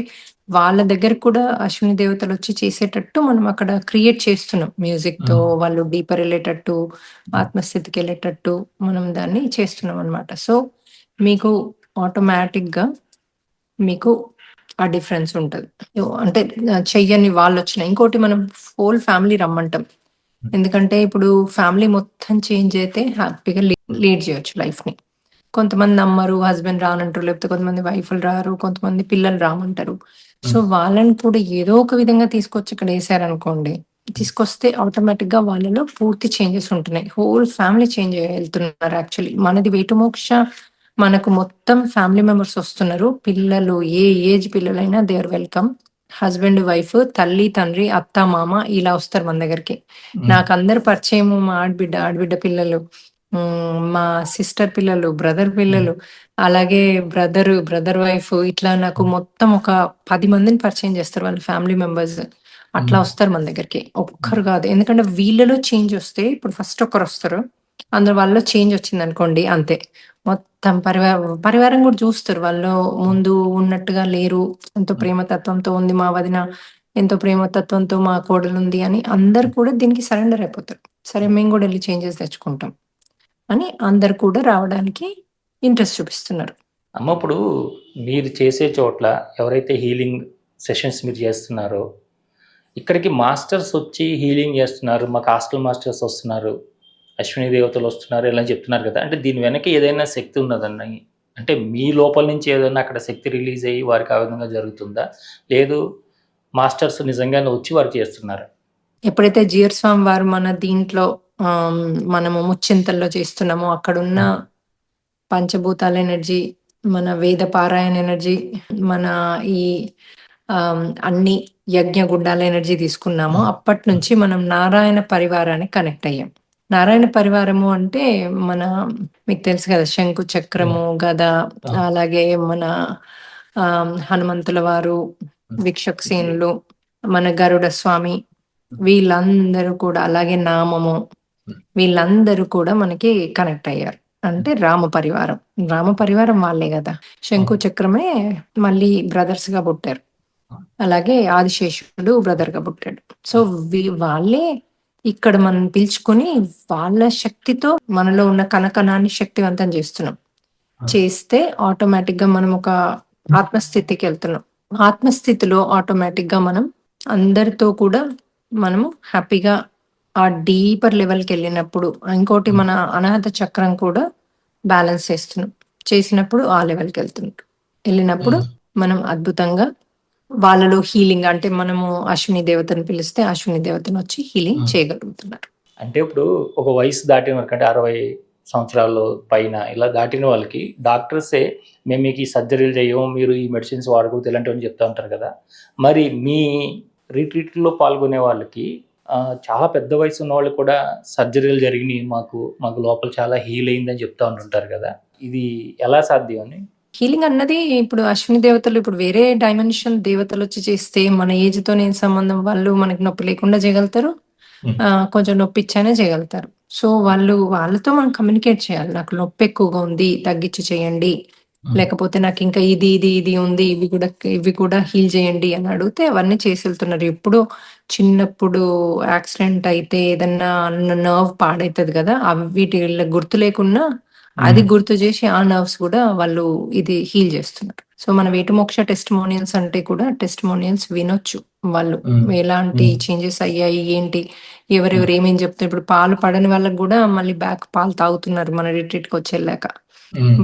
వాళ్ళ దగ్గర కూడా అశ్విని దేవతలు వచ్చి చేసేటట్టు మనం అక్కడ క్రియేట్ చేస్తున్నాం. మ్యూజిక్‌తో వాళ్ళు డీపర్ వెళ్ళేటట్టు, ఆత్మస్థితికి వెళ్ళేటట్టు మనం దాన్ని చేస్తున్నాం అన్నమాట. సో మీకు ఆటోమేటిక్‌గా మీకు ఆ డిఫరెన్స్ ఉంటది. అంటే చెయ్యని వాళ్ళొచ్చినా ఇంకోటి మనం హోల్ ఫ్యామిలీ రమ్మంటాం. ఎందుకంటే ఇప్పుడు ఫ్యామిలీ మొత్తం చేంజ్ అయితే హ్యాపీగా లీడ్ చేయొచ్చు లైఫ్‌ని. కొంతమంది నమ్మరు, హస్బెండ్ రానంటారు, లేకపోతే కొంతమంది వైఫ్‌లు రారు, కొంతమంది పిల్లలు రామంటారు. సో వాళ్ళని కూడా ఏదో ఒక విధంగా తీసుకొచ్చి ఇక్కడ ఏసారనుకోండి, తీసుకొస్తే ఆటోమేటిక్‌గా వాళ్ళలో పూర్తి చేంజెస్ ఉంటున్నాయి. హోల్ ఫ్యామిలీ చేంజ్ వెళ్తున్నారు యాక్చువల్లీ. మనది వేటుమోక్ష మనకు మొత్తం ఫ్యామిలీ మెంబర్స్ వస్తున్నారు. పిల్లలు ఏ ఏజ్ పిల్లలైనా they are welcome. Husband, wife, తల్లి, తండ్రి, అత్త, మామ ఇలా వస్తారు మన దగ్గరికి. నాకు అందరు పరిచయము, మా ఆడబిడ్డ పిల్లలు, మా సిస్టర్ పిల్లలు, బ్రదర్ పిల్లలు, అలాగే బ్రదర్ వైఫ్, ఇట్లా నాకు మొత్తం ఒక 10 మందిని పరిచయం చేస్తారు వాళ్ళ ఫ్యామిలీ మెంబర్స్. అట్లా వస్తారు మన దగ్గరికి. ఒక్కరు కాదు. ఎందుకంటే వీళ్ళలో చేంజ్ వస్తే ఇప్పుడు ఫస్ట్ ఒకరు వస్తారు. అందులో వాళ్ళలో చేంజ్ వచ్చింది అనుకోండి అంతే. మొత్తం పరివారం కూడా చూస్తారు. వాళ్ళు ముందు ఉన్నట్టుగా లేరు. ఎంతో ప్రేమతత్వంతో ఉంది మా వదిన, ఎంతో ప్రేమతత్వంతో మా కోడలుంది అని అందరూ కూడా దీనికి సరెండర్ అయిపోతారు. సరే మేము కూడా వెళ్ళి చేంజెస్ తెచ్చుకుంటాం అని అందరు కూడా రావడానికి ఇంట్రెస్ట్ చూపిస్తున్నారు. అమ్మ ఇప్పుడు మీరు చేసే చోట్ల ఎవరైతే హీలింగ్ సెషన్స్ మీరు చేస్తున్నారో, ఇక్కడికి మాస్టర్స్ వచ్చి హీలింగ్ చేస్తున్నారు, మాకు హాస్టల్ మాస్టర్స్ వస్తున్నారు, అశ్విని దేవతలు వస్తున్నారు ఇలా చెప్తున్నారు కదా. అంటే దీని వెనక ఏదైనా శక్తి ఉన్నదన్న, అంటే మీ లోపల నుంచి ఏదైనా అక్కడ శక్తి రిలీజ్ అయ్యి వారికి ఆ విధంగా జరుగుతుందా, లేదు మాస్టర్స్ నిజంగానే వచ్చి వారు చేస్తున్నారు? ఎప్పుడైతే జియర్ స్వామి వారు మన దీంట్లో మనము ముచ్చింతల్లో చేస్తున్నామో అక్కడున్న పంచభూతాల ఎనర్జీ, మన వేద పారాయణ ఎనర్జీ, మన ఈ అన్ని యజ్ఞ గుండాల ఎనర్జీ తీసుకున్నామో అప్పటి నుంచి మనం నారాయణ పరివారానికి కనెక్ట్ అయ్యాం. నారాయణ పరివారము అంటే మన మీకు తెలుసు కదా, శంకు చక్రము, గద, అలాగే మన హనుమంతుల వారు, విక్షక్సేనులు, మన గరుడ స్వామి, వీళ్ళందరూ కూడా, అలాగే నామము, వీళ్ళందరూ కూడా మనకి కనెక్ట్ అయ్యారు. అంటే రామ పరివారం వాళ్ళే కదా. శంకు చక్రమే మళ్ళీ బ్రదర్స్ గా పుట్టారు. అలాగే ఆదిశేషుడు బ్రదర్ గా పుట్టాడు. సో వాళ్ళే ఇక్కడ మనం పిలుచుకొని వాళ్ళ శక్తితో మనలో ఉన్న కణకణాన్ని శక్తివంతం చేస్తున్నాం. చేస్తే ఆటోమేటిక్ గా మనం ఒక ఆత్మస్థితికి వెళ్తున్నాం. ఆత్మస్థితిలో ఆటోమేటిక్ గా మనం అందరితో కూడా మనము హ్యాపీగా ఆ డీపర్ లెవెల్కి వెళ్ళినప్పుడు, ఇంకోటి మన అనాహత చక్రం కూడా బ్యాలెన్స్ చేసినప్పుడు ఆ లెవెల్కి వెళ్ళినప్పుడు మనం అద్భుతంగా వాళ్ళలో హీలింగ్, అంటే మనము అశ్విని దేవతను పిలిస్తే అశ్విని దేవతను వచ్చి హీలింగ్ చేయగలుగుతున్నారు. అంటే ఇప్పుడు ఒక వయసు దాటిన వరకు, అంటే 60 సంవత్సరాలు పైన ఇలా దాటిన వాళ్ళకి డాక్టర్సే మేము మీకు ఈ సర్జరీలు చేయము, మీరు ఈ మెడిసిన్స్ వాడకూడదు ఇలాంటివన్నీ చెప్తా ఉంటారు కదా. మరి మీ రిట్రీట్లో పాల్గొనే వాళ్ళకి చాలా పెద్ద వయసు ఉన్న వాళ్ళు కూడా సర్జరీలు జరిగినాయి, మాకు లోపల చాలా హీల్ అయిందని చెప్తా ఉంటుంటారు కదా. ఇది ఎలా సాధ్యం అని? హీలింగ్ అన్నది ఇప్పుడు అశ్విని దేవతలు, ఇప్పుడు వేరే డైమెన్షన్ దేవతలు వచ్చి చేస్తే మన ఏజ్ తో నేను సంబంధం, వాళ్ళు మనకి నొప్పి లేకుండా చేయగలుగుతారు, కొంచెం నొప్పి ఇచ్చానే చేయగలుగుతారు. సో వాళ్ళతో మనం కమ్యూనికేట్ చేయాలి. నాకు నొప్పి ఎక్కువగా ఉంది, తగ్గించి చేయండి, లేకపోతే నాకు ఇంకా ఇది ఇది ఇది ఉంది, ఇవి కూడా హీల్ చేయండి అని అడిగితే అవన్నీ చేసి వెళ్తున్నారు. ఎప్పుడు చిన్నప్పుడు యాక్సిడెంట్ అయితే ఏదన్నా నర్వ్ పాడైతుంది కదా, అవి వీటి గుర్తు లేకున్నా అది గుర్తు చేసి ఆ నర్వ్స్ కూడా వాళ్ళు ఇది హీల్ చేస్తున్నారు. సో మన వేటుమోక్ష టెస్టిమోనియల్స్ అంటే కూడా టెస్టిమోనియల్స్ వినొచ్చు. వాళ్ళు ఎలాంటి చేంజెస్ అయ్యాయి ఏంటి, ఎవరెవరు ఏమేం చెప్తారు. ఇప్పుడు పాలు పడని వాళ్ళకి కూడా మళ్ళీ బ్యాక్ పాలు తాగుతున్నారు మన రిట్రీట్కి వచ్చి వెళ్ళాక.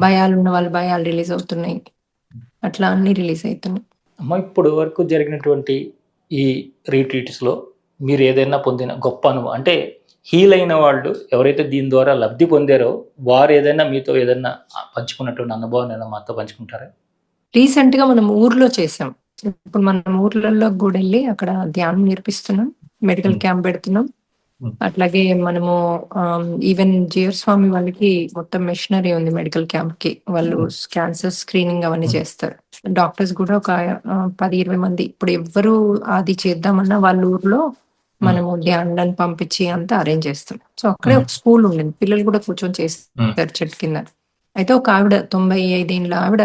భయాలు ఉన్న వాళ్ళు భయాలు రిలీజ్ అవుతున్నాయి, అట్లా అన్ని రిలీజ్ అవుతున్నాయి. అమ్మ, ఇప్పుడు వరకు జరిగినటువంటి ఈ రీట్రీట్స్లో మీరు ఏదైనా పొందిన గొప్ప అనుభవం, అంటే హీల్ అయిన వాళ్ళు ఎవరైతే దీని ద్వారా లబ్ధి పొందారో వారు ఏదైనా మీతో ఏదైనా పంచుకున్నటువంటి అనుభవం ఏదైనా మాతో పంచుకుంటారా? రీసెంట్ గా మనం ఊర్లో చేసాం. ఇప్పుడు మనం ఊర్లలో కూడా వెళ్ళి అక్కడ ధ్యానం నేర్పిస్తున్నాం, మెడికల్ క్యాంప్ పెడుతున్నాం. అట్లాగే మనము ఈవెన్ జియర్ స్వామి వాళ్ళకి మొత్తం మెషినరీ ఉంది మెడికల్ క్యాంప్ కి. వాళ్ళు క్యాన్సర్ స్క్రీనింగ్ అవన్నీ చేస్తారు. డాక్టర్స్ కూడా ఒక 10-20 మంది. ఇప్పుడు ఎవ్వరు అది చేద్దామన్నా వాళ్ళ ఊర్లో మనము ధ్యానాన్ని పంపించి అంతా అరేంజ్ చేస్తాం. సో అక్కడే ఒక స్కూల్ ఉండింది, పిల్లలు కూడా కూర్చొని చేస్తారు చెట్టు కింద. అయితే ఒక ఆవిడ 95 ఏళ్ళ ఆవిడ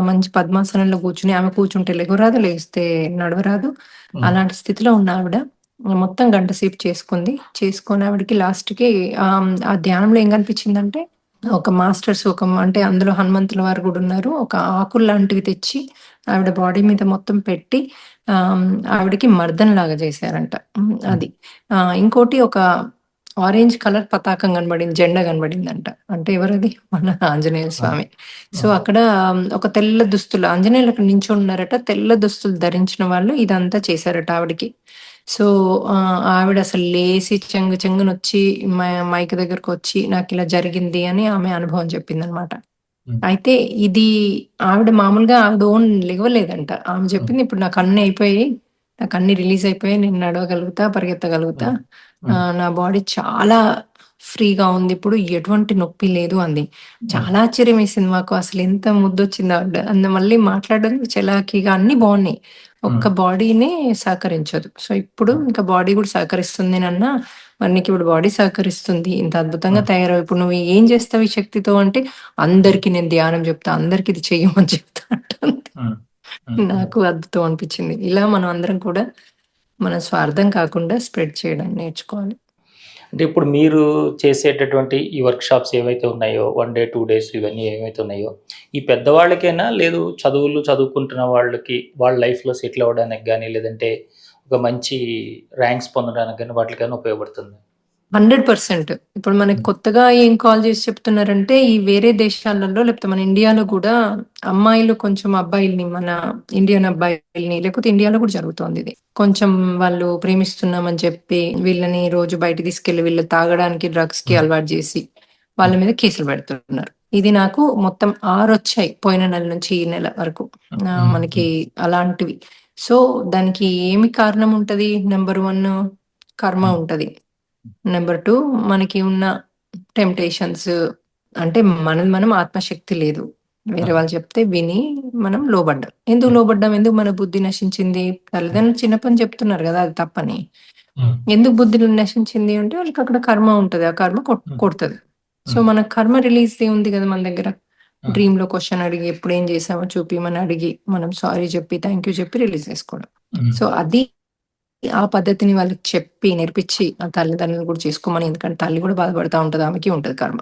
మంచి పద్మాసనంలో కూర్చుని, ఆమె కూర్చుంటే లెగరాదు, లేస్తే నడవరాదు, అలాంటి స్థితిలో ఉన్న ఆవిడ మొత్తం గంట సేపు చేసుకొని ఆవిడకి లాస్ట్ కి ఆ ధ్యానంలో ఏం కనిపించిందంటే, ఒక మాస్టర్స్ అంటే అందులో హనుమంతుల వారు కూడా ఉన్నారు, ఒక ఆకులు లాంటివి తెచ్చి ఆవిడ బాడీ మీద మొత్తం పెట్టి ఆవిడకి మర్దన లాగా చేశారంట. అది ఇంకోటి ఒక ఆరెంజ్ కలర్ పతాకం కనబడింది, జెండా కనబడిందంట. అంటే ఎవరది? మన ఆంజనేయ స్వామి. సో అక్కడ ఒక తెల్ల దుస్తులు, ఆంజనేయులు అక్కడ నించొని ఉన్నారట, తెల్ల దుస్తులు ధరించిన వాళ్ళు ఇదంతా చేశారట ఆవిడకి. సో ఆవిడ అసలు లేసి చెంగునొచ్చి మైక్ దగ్గరకు వచ్చి నాకు ఇలా జరిగింది అని ఆమె అనుభవం చెప్పిందనమాట. అయితే ఇది ఆవిడ మామూలుగా ఆవిడ ఓన్ లేవలేదంట. ఆమె చెప్పింది, ఇప్పుడు నాకు అన్ని అయిపోయి, నాకు అన్ని రిలీజ్ అయిపోయి, నేను నడవగలుగుతా, పరిగెత్తగలుగుతా, నా బాడీ చాలా ఫ్రీగా ఉంది, ఇప్పుడు ఎటువంటి నొప్పి లేదు అంది. చాలా ఆశ్చర్యం వేసింది మాకు, అసలు ఎంత ముద్దొచ్చింది ఆవిడ. మళ్ళీ మాట్లాడడం చలాకీగా అన్ని బాగున్నాయి, ఒక్క బాడీనే సహకరించదు. సో ఇప్పుడు ఇంకా బాడీ కూడా సహకరిస్తుంది నాన్న, మరి నీకు ఇప్పుడు బాడీ సహకరిస్తుంది, ఇంత అద్భుతంగా తయారవు, ఇప్పుడు నువ్వు ఏం చేస్తావు ఈ శక్తితో అంటే, అందరికి నేను ధ్యానం చెప్తా, అందరికి ఇది చెయ్యమని చెప్తా అంటుంది. నాకు అద్భుతం అనిపించింది. ఇలా మనం అందరం కూడా మన స్వార్థం కాకుండా స్ప్రెడ్ చేయడం నేర్చుకోవాలి. అంటే ఇప్పుడు మీరు చేసేటటువంటి ఈ వర్క్షాప్స్ ఏవైతే ఉన్నాయో, 1 డే 2 డేస్ ఇవన్నీ ఏవైతే ఉన్నాయో, ఈ పెద్దవాళ్ళకైనా లేదు చదువుకుంటున్న వాళ్ళకి వాళ్ళ లైఫ్లో సెటిల్ అవ్వడానికి కానీ, లేదంటే ఒక మంచి ర్యాంక్స్ పొందడానికి కానీ వాటికైనా ఉపయోగపడుతుంది? 100%. ఇప్పుడు మనకి కొత్తగా ఏం కాల్ చేసి చెప్తున్నారంటే, ఈ వేరే దేశాలలో లేకపోతే మన ఇండియాలో కూడా అమ్మాయిలు కొంచెం అబ్బాయిల్ని, మన ఇండియన్ అబ్బాయిల్ని, లేకపోతే ఇండియాలో కూడా జరుగుతోంది ఇది. కొంచెం వాళ్ళు ప్రేమిస్తున్నామని చెప్పి వీళ్ళని రోజు బయట తీసుకెళ్లి వీళ్ళు తాగడానికి, డ్రగ్స్ కి అలవాటు చేసి వాళ్ళ మీద కేసులు పెడుతున్నారు. ఇది నాకు మొత్తం 6 వచ్చాయి పోయిన నెల నుంచి ఈ నెల వరకు మనకి అలాంటివి. సో దానికి ఏమి కారణం ఉంటది? నెంబర్ 1 కర్మ ఉంటది. నెంబర్ 2 మనకి ఉన్న టెంప్టేషన్స్, అంటే మనం ఆత్మశక్తి లేదు, వేరే వాళ్ళు చెప్తే విని మనం లోబడ్డాం. ఎందుకు లోబడ్డాం? ఎందుకు మన బుద్ధి నశించింది? తల్లిదండ్రులు చిన్నప్పని చెప్తున్నారు కదా అది తప్పని. ఎందుకు బుద్ధి నశించింది అంటే, వాళ్ళకి అక్కడ కర్మ ఉంటది, ఆ కర్మ కొడుతుంది. సో మన కర్మ రిలీజ్ ఉంది కదా మన దగ్గర. డ్రీమ్ లో క్వశ్చన్ అడిగి, ఎప్పుడు ఏం చేసామో చూపిమని అడిగి, మనం సారీ చెప్పి థ్యాంక్ యూ చెప్పి రిలీజ్ చేసుకోవడం. సో అది ఆ పద్ధతిని వాళ్ళకి చెప్పి నేర్పించి ఆ తల్లిదండ్రులు కూడా చేసుకోమని, ఎందుకంటే తల్లి కూడా బాధపడతా ఉంటది, ఆమెకి ఉంటది కర్మ.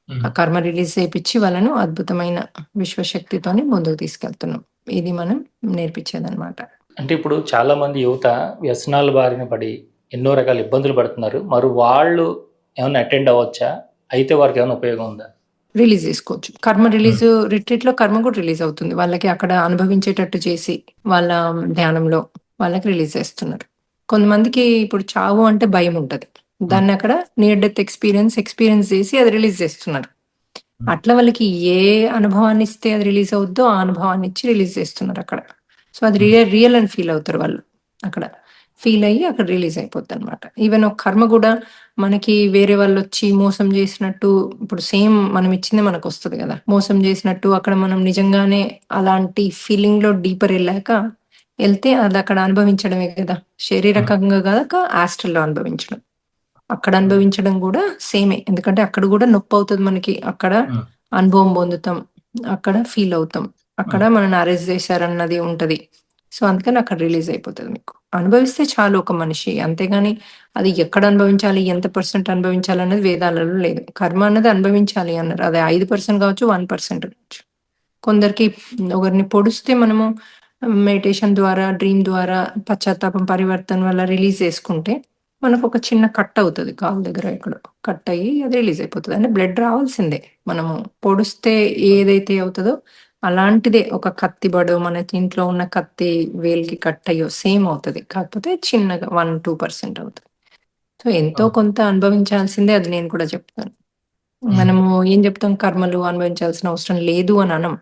ఆ కర్మ రిలీజ్ చేయించి వాళ్ళను అద్భుతమైన విశ్వశక్తితోని ముందుకు తీసుకెళ్తున్నాం. ఇది మనం నేర్పించేదన్నమాట. అంటే ఇప్పుడు చాలా మంది యువత వ్యసనాల బారిన పడి ఎన్నో రకాల ఇబ్బందులు పడుతున్నారు. మరి వాళ్ళు ఏమైనా అటెండ్ అవ్వచ్చా? అయితే వారికి ఏమైనా ఉపయోగం ఉందా? రిలీజ్ చేసుకోవచ్చు. కర్మ రిలీజ్ రిట్రీట్‌లో కర్మ కూడా రిలీజ్ అవుతుంది. వాళ్ళకి అక్కడ అనుభవించేటట్టు చేసి వాళ్ళ ధ్యానంలో వాళ్ళకి రిలీజ్ చేస్తున్నారు. కొంతమందికి ఇప్పుడు చావు అంటే భయం ఉంటది. దాన్ని అక్కడ నియర్ డెత్ ఎక్స్‌పీరియన్స్ చేసి అది రిలీజ్ చేస్తున్నారు. అట్లా వాళ్ళకి ఏ అనుభవాన్ని ఇస్తే అది రిలీజ్ అవుద్దో ఆ అనుభవాన్ని ఇచ్చి రిలీజ్ చేస్తున్నారు అక్కడ. సో అది రియల్ అని ఫీల్ అవుతారు వాళ్ళు అక్కడ. ఫీల్ అయ్యి అక్కడ రిలీజ్ అయిపోద్దనమాట. ఈవెన్ ఒక కర్మ కూడా మనకి వేరే వాళ్ళొచ్చి మోసం చేసినట్టు ఇప్పుడు సేమ్ మనం ఇచ్చిందే మనకొస్తది గదా! మోసం చేసినట్టు అక్కడ మనం నిజంగానే అలాంటి ఫీలింగ్‌లో డీపర్ ఎళ్తే అదక్కడ అనుభవించడమే గదా! శారీరకంగా గాక ఆస్ట్రల్‌లో అనుభవించడం. అక్కడ అనుభవించడం గూడా సేమే. ఎందుకంటే అక్కడ గూడా నొప్పవుతది మనకి. అక్కడ అనుభవం పొందుతాం. అక్కడ ఫీల్ అవుతాం. అక్కడ మనల్ని అరెస్ట్ చేశారన్నది ఉంటది. సో, అందుకని అక్కడ రిలీజ్ అయిపోతది మీకు. అనుభవిస్తే చాలు ఒక మనిషి. అంతేగాని అది ఎక్కడ అనుభవించాలి, ఎంత పర్సెంట్ అనుభవించాలన్నది వేదాలలో లేదు. కర్మ అన్నది అనుభవించాలి అన్నారు. అది 5% కావచ్చు, 1% కావచ్చు. కొందరికి ఒకరిని పొడిస్తే మనము మెడిటేషన్ ద్వారా, డ్రీమ్ ద్వారా, పశ్చాత్తాపం, పరివర్తన వల్ల రిలీజ్ చేసుకుంటే మనకొక చిన్న కట్ అవుతది కాలు దగ్గర ఎక్కడో. కట్ అయ్యి అది రిలీజ్ అయిపోతది. అంటే బ్లడ్ రావాల్సిందే. మనము పొడిస్తే ఏదైతే అవుతదో అలాంటిదే ఒక కత్తి బడో మన ఇంట్లో ఉన్న కత్తి వేలికి కట్ అయ్యో సేమ్ అవుతది. కాకపోతే చిన్నగా 1, 2% అవుతది. సో, ఎంతో కొంత అనుభవించాల్సిందే అది నేను కూడా చెప్తాను. మనము ఏం చెప్తాం కర్మలు అనుభవించాల్సిన అవసరం లేదు అని అనం.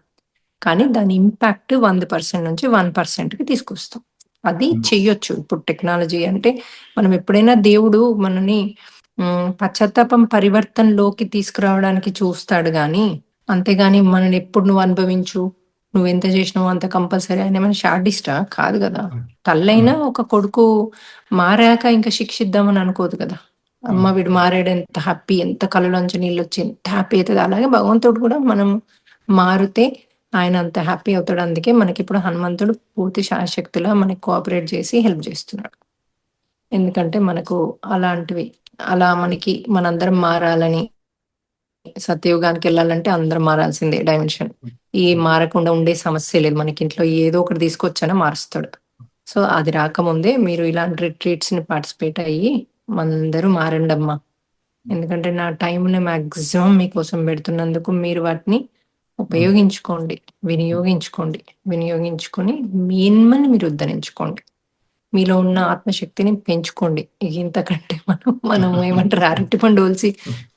కానీ దాని ఇంపాక్ట్ 100% నుంచి 1%కి తీసుకొస్తాం. అది చెయ్యొచ్చు. ఇప్పుడు టెక్నాలజీ అంటే మనం ఎప్పుడైనా దేవుడు మనని పశ్చాత్తాపం పరివర్తనలోకి తీసుకురావడానికి చూస్తాడు గానీ, అంతేగాని మనని ఎప్పుడు నువ్వు అనుభవించు, నువ్వెంత చేసినావో అంత కంపల్సరీ ఆయనేమైనా శాడిస్టా? కాదు గదా! తల్లైనా ఒక కొడుకు మారాక ఇంకా శిక్షిద్దామని అనుకోదు కదా! అమ్మ వీడు మారాడు ఎంత హ్యాపీ, ఎంత కళ్ళలోంచి నీళ్ళొచ్చి ఎంత హ్యాపీ అయితది. అలాగే భగవంతుడు కూడా మనం మారితే ఆయన అంత హ్యాపీ అవుతాడు. అందుకే మనకిప్పుడు హనుమంతుడు పూర్తి శాయశక్తులా మనకి కోఆపరేట్ చేసి హెల్ప్ చేస్తున్నాడు. ఎందుకంటే మనకు అలాంటివి అలా మనకి మనందరం మారాలని సత్యయుగానికెళ్ళాలంటే అందరం మారాల్సిందే డైమెన్షన్. మారకుండా ఉండే సమస్యే లేదు. మనకింట్లో ఏదో ఒకటి తీసుకొచ్చైనా మారుస్తాడు. సో, అది రాకముందే మీరు ఇలాంటి రిట్రీట్స్‌ని పార్టిసిపేట్ అయ్యి అందరూ మారండమ్మా. ఎందుకంటే నా టైంని మాక్సిమం మీకోసం పెడుతున్నందుకు మీరు వాటిని ఉపయోగించుకోండి. వినియోగించుకోండి. వినియోగించుకొని మిమ్మల్ని మీరు ఉద్ధరించుకోండి. మీలో ఉన్న ఆత్మశక్తిని పెంచుకోండి. ఇక ఇంతకంటే మనం ఏమంటారు అరటిపండు ఒలిచి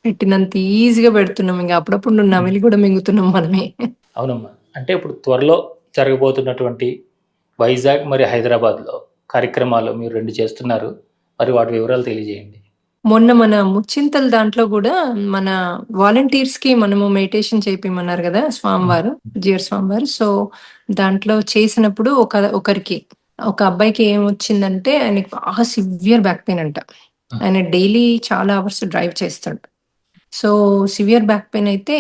పెట్టినంత ఈజీగా పెడుతున్నాం. ఇంక అప్పుడప్పుడు నువ్వు నమిలి కూడా మింగుతున్నాం మనమే. అవునమ్మా. అంటే ఇప్పుడు త్వరలో జరగబోతున్నటువంటి వైజాగ్ మరి హైదరాబాద్‌లో కార్యక్రమాలు మీరు 2 చేస్తున్నారు. మరి వాటి వివరాలు తెలియజేయండి. మొన్న మన ముచ్చింతల దాంట్లో గూడా మన వాలంటీర్స్‌కి మనము మెడిటేషన్ చేపియమన్నారు గదా! స్వామివారు, జిఆర్ స్వామివారు. సో, దాంట్లో చేసినప్పుడు ఒకరికి ఒక అబ్బాయికి ఏమొచ్చిందంటే ఆయనకి బాగా సివియర్ బ్యాక్ పెయిన్ అంట. ఆయన డైలీ చాలా అవర్స్ డ్రైవ్ చేస్తాడు. సో, సివియర్ బ్యాక్ పెయిన్ అయితే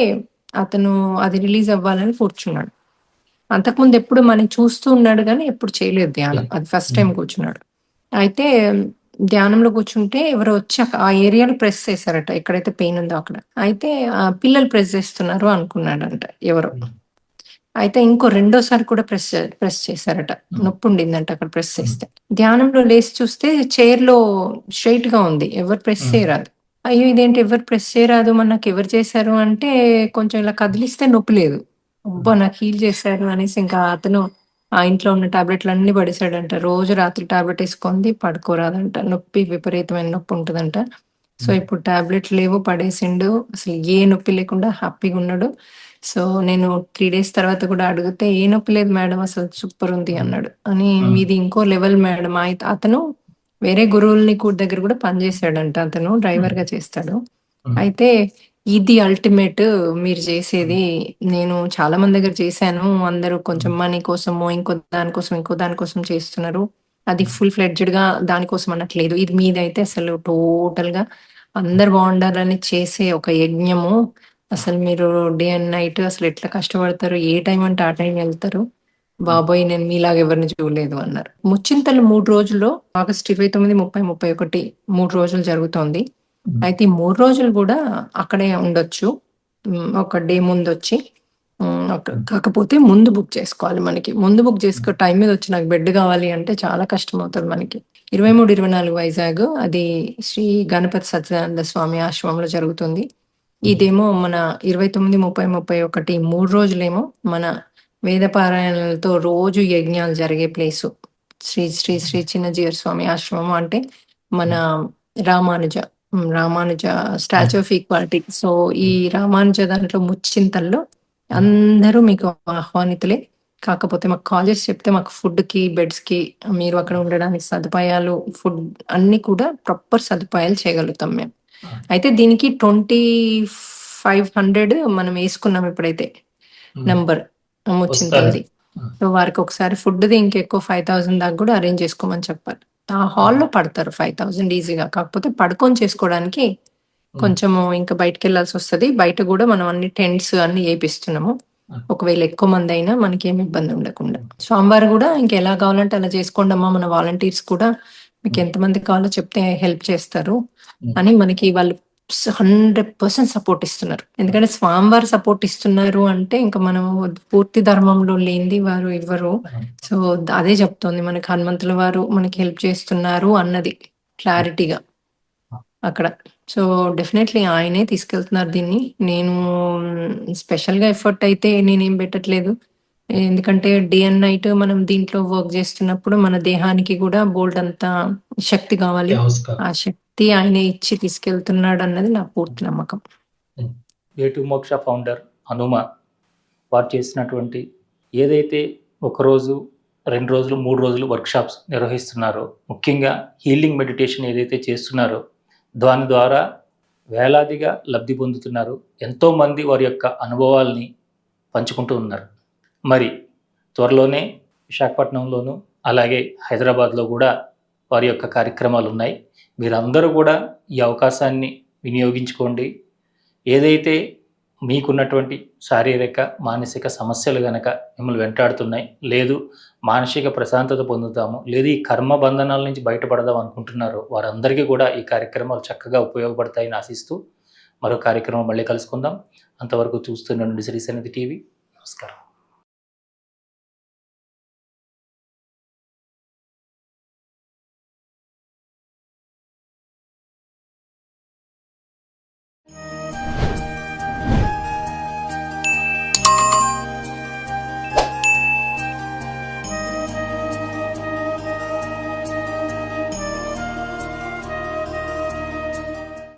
అతను అది రిలీజ్ అవ్వాలని కూర్చున్నాడు. అంతకుముందు ఎప్పుడు మనని చూస్తూ ఉన్నాడు గానీ ఎప్పుడు చేయలేదు ధ్యానం. అది ఫస్ట్ టైమ్ కూర్చున్నాడు. అయితే ధ్యానంలో కూర్చుంటే ఎవరో వచ్చి ఆ ఏరియాలో ప్రెస్ చేశారట. ఎక్కడైతే పెయిన్ ఉందో అక్కడ. అయితే పిల్లలు ప్రెస్ చేస్తున్నారు అనుకున్నాడంట ఎవరో. అయితే ఇంకో రెండోసారి కూడా ప్రెస్ చేశారట. నొప్పుండిందంట అక్కడ ప్రెస్ చేస్తే. ధ్యానంలో లేసి చూస్తే చైర్‌లో స్ట్రెయిట్‌గా ఉంది. ఎవరు ప్రెస్ చేయరాదు. అయ్యో! ఇదేంటి ఎవరు ప్రెస్ చేయరాదు మరి నాకెవరు చేశారు అంటే కొంచెం ఇలా కదిలిస్తే నొప్పి లేదు. అబ్బా! నాకు హీల్ చేశారు అనేసి ఇంకా అతను ఆ ఇంట్లో ఉన్న టాబ్లెట్‌లన్నీ పడేసాడంట. రోజు రాత్రి టాబ్లెట్ ఏసుకుంది పడుకోరాదంట. నొప్పి విపరీతమైన నొప్పి ఉంటదంట. సో, ఇప్పుడు టాబ్లెట్లు లేవు పడేసిండు. అసలు ఏ నొప్పి లేకుండా హ్యాపీగున్నాడు. సో, నేను 3 డేస్ తర్వాత కూడా అడిగితే, "ఏ నొప్పి లేదు మేడం అసలు సూపరుంది" అన్నాడు. మీది ఇంకో లెవెల్ మేడం అతను వేరే గురువుల్ని దగ్గర కూడా పనిచేశాడంట. అతను డ్రైవర్‌గా చేస్తాడు. అయితే ఇది అల్టిమేట్ మీరు చేసేది. నేను చాలా మంది దగ్గర చేశాను. అందరూ కొంచెం మనీ కోసమో, ఇంకో దానికోసం చేస్తున్నారు. అది ఫుల్ ఫ్లెడ్జ్డ్‌గా దానికోసం అన్నట్లేదు. ఇది మీదైతే అసలు టోటల్‌గా అందరూ బావుండాలని చేసే ఒక యజ్ఞము. అసలు మీరు డే అండ్ నైట్ అసలు ఎట్లా కష్టపడతారో, ఏ టైం అంటే ఆ టైం ఎళ్తారు. బాబోయ్! నేను మీలాగా ఎవరిని చూడలేదు అన్నారు. ముచ్చింతలు 3 రోజుల్లో ఆగస్టు 29, 30, 31 3 రోజులు జరుగుతోంది. అయితే ఈ 3 రోజులు గూడా అక్కడే ఉండొచ్చు. ఒక డే ముందొచ్చి కాకపోతే ముందు బుక్ చేసుకోవాలి మనకి. ముందు బుక్ చేసుకో టైం మీద వచ్చి నాకు బెడ్ కావాలి అంటే చాలా కష్టం అవుతుంది మనకి. 23, 24 వైజాగ్. అది శ్రీ గణపతి సత్యనారాయణ స్వామి ఆశ్రమంలో జరుగుతుంది. ఇదేమో మన 29, 30, 31 3 రోజులేమో మన వేద పారాయణలతో రోజు యజ్ఞాలు జరిగే ప్లేసు. శ్రీ శ్రీ శ్రీ చిన్నజీయర్ స్వామి ఆశ్రమం అంటే మన Ramanuja Ramanuja statue of equality. So ఈ రామానుజ దాంట్లో ముచ్చింతల్లో అందరూ మీకు ఆహ్వానితులే. కాకపోతే మాకు కాల్ చేసి చెప్తే మాకు ఫుడ్కి, బెడ్స్కి, మీరు అక్కడ ఉండడానికి సదుపాయాలు, ఫుడ్ అన్ని కూడా ప్రాపర్ సదుపాయాలు చేయగలుగుతాం మేము. అయితే దీనికి 2500 మనం వేసుకున్నాం ఇప్పుడైతే నంబర్ ముచ్చింతలది. సో వారికి ఒకసారి ఫుడ్ది ఇంకెక్కువ 5000 దాకా కూడా అరేంజ్ చేసుకోమని చెప్పాలి. ఆ హాల్లో పడతారు 5000 ఈజీగా. కాకపోతే పడుకొని చేసుకోవడానికి కొంచెము ఇంకా బయటకు వెళ్ళాల్సి వస్తుంది. బయట కూడా మనం అన్ని టెంట్స్ అన్ని వేపిస్తున్నాము. ఒకవేళ ఎక్కువ మంది అయినా మనకి ఏమి ఇబ్బంది ఉండకుండా. స్వామివారు కూడా ఇంకా ఎలా కావాలంటే అలా చేసుకోండి అమ్మా. మన వాలంటీర్స్ కూడా మీకు ఎంతమంది కావాలో చెప్తే హెల్ప్ చేస్తారు అని మనకి వాళ్ళు 100% సపోర్ట్ ఇస్తున్నారు. ఎందుకంటే స్వామివారు సపోర్ట్ ఇస్తున్నారు అంటే ఇంకా మనం పూర్తి ధర్మంలో లేనిది వారు ఇవ్వరు. సో అదే చెప్తోంది మనకి హనుమంతుల వారు మనకి హెల్ప్ చేస్తున్నారు అన్నది క్లారిటీగా అక్కడ. సో డెఫినెట్లీ ఆయనే తీసుకెళ్తున్నారు దీన్ని. నేను స్పెషల్గా ఎఫర్ట్ అయితే నేనేం పెట్టట్లేదు. ఎందుకంటే డే అండ్ నైట్ మనం దీంట్లో వర్క్ చేస్తున్నప్పుడు మన దేహానికి కూడా బోల్డ్ అంత శక్తి కావాలి. ఆ శక్తి ఆయనే ఇచ్చి తీసుకెళ్తున్నాడు అన్నది నా పూర్తి నమ్మకం. వే టు మోక్ష ఫౌండర్ హనుమ వారు చేసినటువంటి ఏదైతే 1 రోజు, 2 రోజులు, 3 రోజులు వర్క్షాప్స్ నిర్వహిస్తున్నారో, ముఖ్యంగా హీలింగ్ మెడిటేషన్ ఏదైతే చేస్తున్నారో దాని ద్వారా వేలాదిగా లబ్ధి పొందుతున్నారు. ఎంతోమంది వారి యొక్క అనుభవాల్ని పంచుకుంటూ ఉన్నారు. మరి త్వరలోనే విశాఖపట్నంలోను అలాగే హైదరాబాద్లో కూడా వారి యొక్క కార్యక్రమాలు ఉన్నాయి. మీరందరూ కూడా ఈ అవకాశాన్ని వినియోగించుకోండి. ఏదైతే మీకున్నటువంటి శారీరక, మానసిక సమస్యలు కనుక మిమ్మల్ని వెంటాడుతున్నాయి, లేదు మానసిక ప్రశాంతత పొందుతాము, లేదు ఈ కర్మ బంధనాల నుంచి బయటపడదాం అనుకుంటున్నారో వారందరికీ కూడా ఈ కార్యక్రమాలు చక్కగా ఉపయోగపడతాయని ఆశిస్తూ మరో కార్యక్రమం మళ్ళీ కలుసుకుందాం. అంతవరకు చూస్తూనే ఉండండి శ్రీ సన్నిధి టీవీ. నమస్కారం.